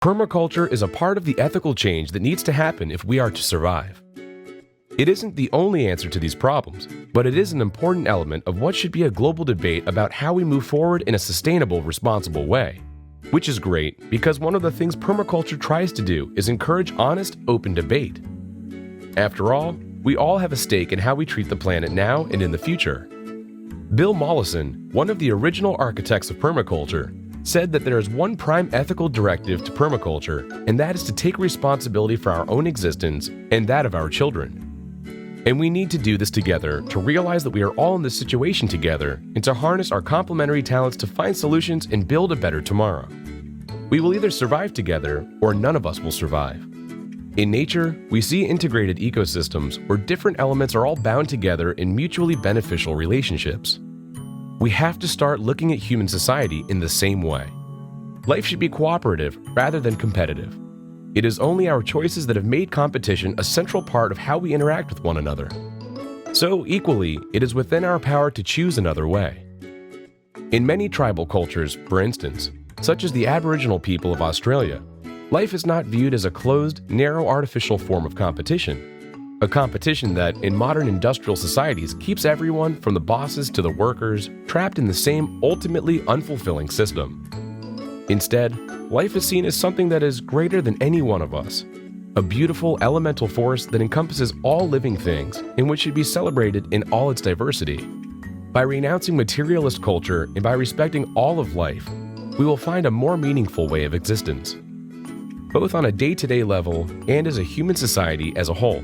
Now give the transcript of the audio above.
Permaculture is a part of the ethical change that needs to happen if we are to survive. It isn't the only answer to these problems, but it is an important element of what should be a global debate about how we move forward in a sustainable, responsible way. Which is great, because one of the things permaculture tries to do is encourage honest, open debate. After all, we all have a stake in how we treat the planet now and in the future. Bill Mollison, one of the original architects of permaculture, said that there is one prime ethical directive to permaculture, and that is to take responsibility for our own existence and that of our children. And we need to do this together to realize that we are all in this situation together and to harness our complementary talents to find solutions and build a better tomorrow. We will either survive together or none of us will survive. In nature, we see integrated ecosystems where different elements are all bound together in mutually beneficial relationships. We have to start looking at human society in the same way. Life should be cooperative rather than competitive. It is only our choices that have made competition a central part of how we interact with one another. So, equally, it is within our power to choose another way. In many tribal cultures, for instance, such as the Aboriginal people of Australia, life is not viewed as a closed, narrow artificial form of competition. A competition that, in modern industrial societies, keeps everyone, from the bosses to the workers, trapped in the same ultimately unfulfilling system. Instead, life is seen as something that is greater than any one of us, a beautiful elemental force that encompasses all living things and which should be celebrated in all its diversity. By renouncing materialist culture and by respecting all of life, we will find a more meaningful way of existence, both on a day-to-day level and as a human society as a whole.